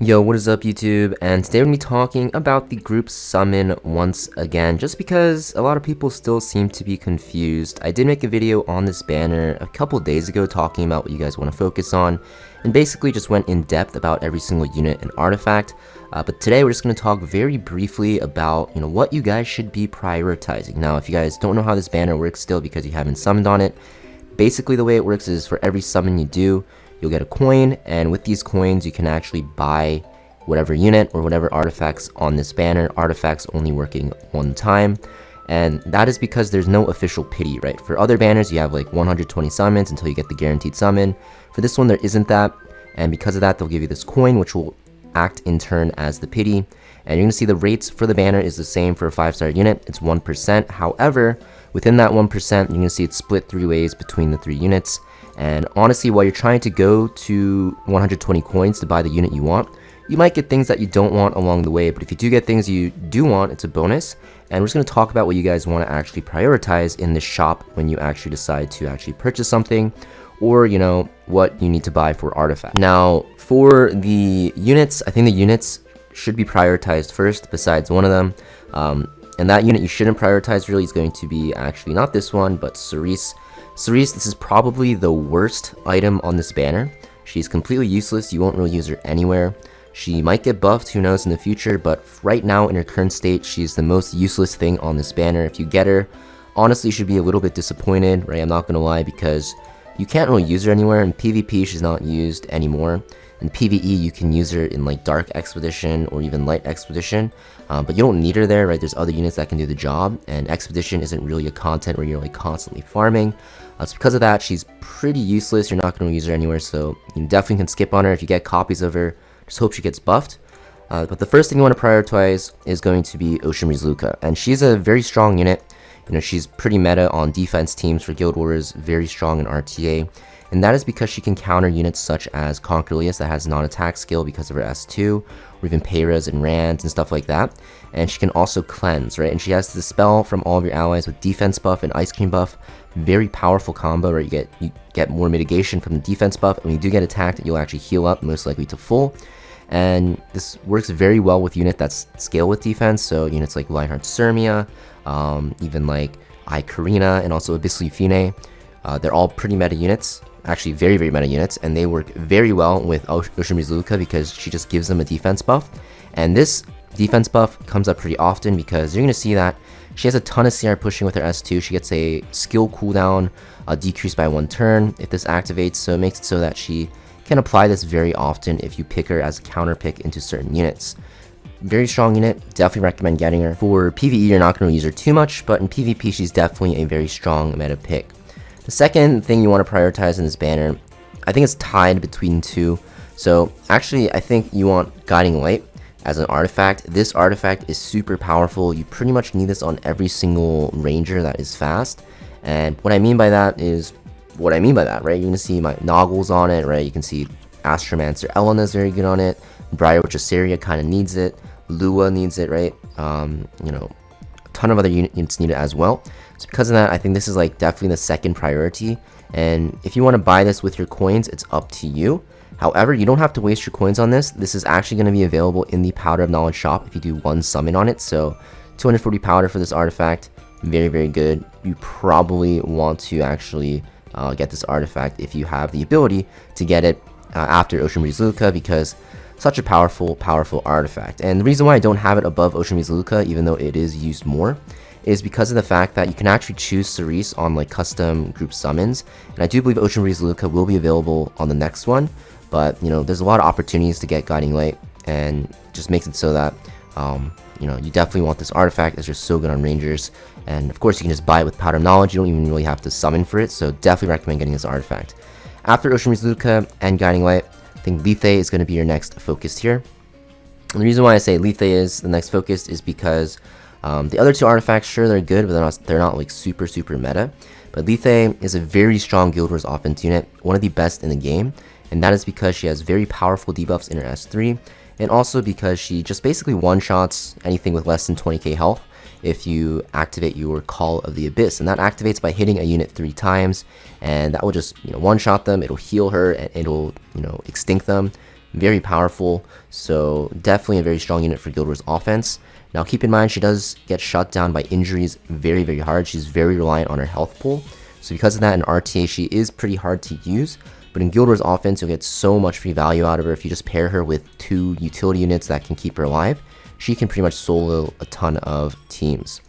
Yo, what is up YouTube? And today we're going to be talking about the group summon once again, just because a lot of people still seem to be confused. I did make a video on this banner a couple days ago talking about what you guys want to focus on, and basically just went in depth about every single unit and artifact. But today we're just going to talk very briefly about what you guys should be prioritizing. Now, if you guys don't know how this banner works still because you haven't summoned on it, basically the way it works is for every summon you do, you'll get a coin, and with these coins you can actually buy whatever unit or whatever artifacts on this banner, artifacts only working one time. And that is because there's no official pity, right? For other banners you have like 120 summons until you get the guaranteed summon. For this one there isn't that, and because of that they'll give you this coin which will act in turn as the pity. And you're going to see the rates for the banner is the same for a 5-star unit, it's 1%. However, within that 1%, you're going to see it split 3 ways between the 3 units. And honestly, while you're trying to go to 120 coins to buy the unit you want, you might get things that you don't want along the way. But if you do get things you do want, it's a bonus. And we're just going to talk about what you guys want to actually prioritize in the shop when you actually decide to actually purchase something, or what you need to buy for artifact. Now, for the units, I think the units should be prioritized first besides one of them. And that unit you shouldn't prioritize really is going to be actually not this one, but Seris. Seris, this is probably the worst item on this banner. She's completely useless, you won't really use her anywhere. She might get buffed, who knows, in the future, but right now in her current state, she's the most useless thing on this banner. If you get her, honestly you should be a little bit disappointed, right? I'm not gonna lie, because you can't really use her anywhere. In PvP she's not used anymore. In PvE you can use her in like Dark Expedition or even Light Expedition, but you don't need her there, right? There's other units that can do the job, and Expedition isn't really a content where you're like constantly farming. So because of that, she's pretty useless. You're not going to use her anywhere, so you definitely can skip on her. If you get copies of her, just hope she gets buffed. But the first thing you want to prioritize is going to be Ruca, and she's a very strong unit. She's pretty meta on defense teams for Guild Wars, very strong in RTA, and that is because she can counter units such as Conquerlius that has non-attack skill because of her S2, or even Peyras and Rands and stuff like that. And she can also cleanse, right? And she has the spell from all of your allies with defense buff and ice cream buff. Very powerful combo, where you get more mitigation from the defense buff, and when you do get attacked, you'll actually heal up, most likely to full. And this works very well with unit that's scale with defense, so units like Lionheart Sirmia, even like Karina, and also Abyssal Euphine. They're all pretty meta units, actually very, very meta units, and they work very well with Ruca because she just gives them a defense buff. And this defense buff comes up pretty often because you're going to see that she has a ton of CR pushing with her S2. She gets a skill cooldown decreased by 1 turn if this activates, so it makes it so that she can apply this very often if you pick her as a counter pick into certain units. Very strong unit, definitely recommend getting her. For PvE, you're not going to use her too much, but in PvP, she's definitely a very strong meta pick. The second thing you want to prioritize in this banner, I think it's tied between 2. So actually, I think you want Guiding Light as an artifact. This artifact is super powerful. You pretty much need this on every single ranger that is fast. And what I mean by that is what I mean by that, right? You're going to see my Noggles on it, right? You can see Astromancer Elena is very good on it. Briar Witch Assyria kind of needs it. Lua needs it, right? A ton of other units need it as well. So because of that, I think this is like definitely the second priority. And if you want to buy this with your coins, it's up to you. However, you don't have to waste your coins on this. This is actually going to be available in the Powder of Knowledge shop if you do 1 summon on it. So 240 powder for this artifact, very, very good. You probably want to actually get this artifact if you have the ability to get it after Ruca, because such a powerful artifact. And the reason why I don't have it above Ruca, even though it is used more, is because of the fact that you can actually choose Seris on like custom group summons, and I do believe Ruca will be available on the next one. But there's a lot of opportunities to get Guiding Light, and just makes it so that you definitely want this artifact, as you're so good on rangers. And of course you can just buy it with Powder of Knowledge, you don't even really have to summon for it, so definitely recommend getting this artifact. After Ruca and Guiding Light, I think Letha is going to be your next focus here. And the reason why I say Letha is the next focus is because the other 2 artifacts, sure, they're good, but they're not like super meta. But Letha is a very strong Guild Wars offense unit, one of the best in the game, and that is because she has very powerful debuffs in her S3, and also because she just basically one-shots anything with less than 20k health if you activate your Call of the Abyss, and that activates by hitting a unit 3 times, and that will just one-shot them. It'll heal her, and it'll extinct them. very powerful, so definitely a very strong unit for Guild Wars offense. Now keep in mind she does get shut down by injuries very hard. She's very reliant on her health pool, so because of that in RTA she is pretty hard to use. But in Guild Wars offense, you'll get so much free value out of her if you just pair her with 2 utility units that can keep her alive. She can pretty much solo a ton of teams.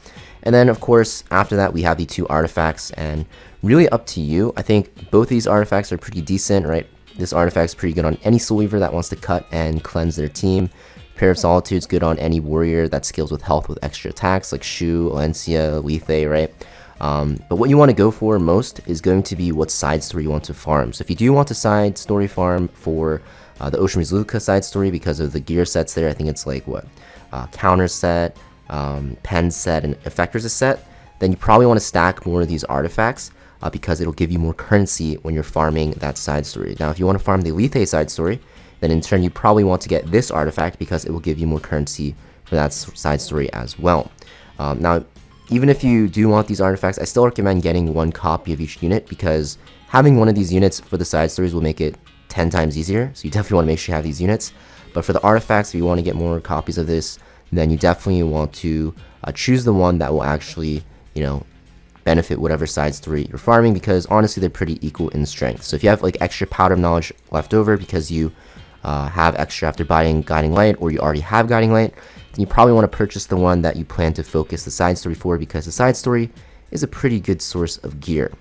And then, of course, after that, we have the 2 artifacts, and really up to you. I think both of these artifacts are pretty decent, right? This artifact's pretty good on any Soul Weaver that wants to cut and cleanse their team. Pair of Solitude's good on any warrior that scales with health with extra attacks, like Shu, Alencia, Letha, right? But what you want to go for most is going to be what side story you want to farm. So if you do want to side story farm for the Ocean Ruca side story because of the gear sets there, I think it's like what? Counter set, pen set, and effectors set, then you probably want to stack more of these artifacts because it'll give you more currency when you're farming that side story. Now if you want to farm the Letha side story, then in turn you probably want to get this artifact because it will give you more currency for that side story as well. Now even if you do want these artifacts, I still recommend getting 1 copy of each unit because having one of these units for the side stories will make it 10 times easier. So you definitely want to make sure you have these units. But for the artifacts, if you want to get more copies of this, then you definitely want to choose the one that will actually, benefit whatever side story you're farming, because honestly, they're pretty equal in strength. So if you have like extra powder of knowledge left over because you have extra after buying Guiding Light, or you already have Guiding Light, then you probably want to purchase the one that you plan to focus the side story for, because the side story is a pretty good source of gear.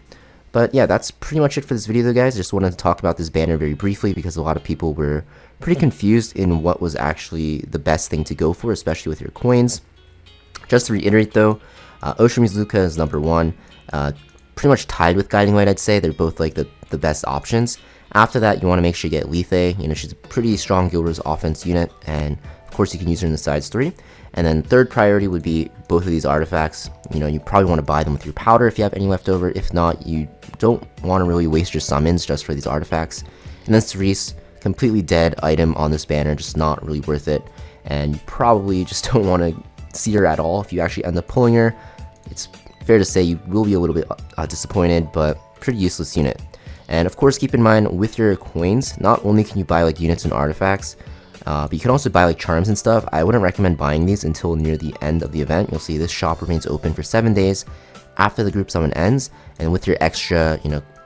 But yeah, that's pretty much it for this video though, guys. I just wanted to talk about this banner very briefly because a lot of people were pretty confused in what was actually the best thing to go for, especially with your coins. Just to reiterate though, Ocean Ruca is number 1, pretty much tied with Guiding Light, I'd say. They're both like the best options. After that, you want to make sure you get Letha. She's a pretty strong Guild Wars offense unit, and of course you can use her in the side story. And then third priority would be both of these artifacts. You probably want to buy them with your powder if you have any left over. If not, you don't want to really waste your summons just for these artifacts. And then Seris, completely dead item on this banner, just not really worth it. And you probably just don't want to see her at all. If you actually end up pulling her, it's fair to say you will be a little bit disappointed, but pretty useless unit. And of course, keep in mind with your coins, not only can you buy like units and artifacts, but you can also buy like charms and stuff. I wouldn't recommend buying these until near the end of the event. You'll see this shop remains open for 7 days after the group summon ends, and with your extra,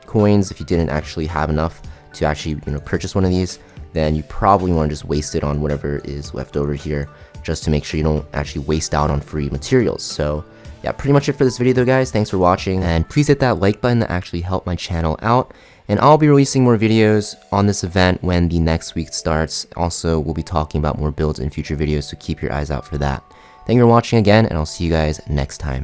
coins, if you didn't actually have enough to actually, purchase one of these, then you probably want to just waste it on whatever is left over here, just to make sure you don't actually waste out on free materials. So yeah, pretty much it for this video though, guys. Thanks for watching, and please hit that like button to actually help my channel out. And I'll be releasing more videos on this event when the next week starts. Also, we'll be talking about more builds in future videos, so keep your eyes out for that. Thank you for watching again, and I'll see you guys next time.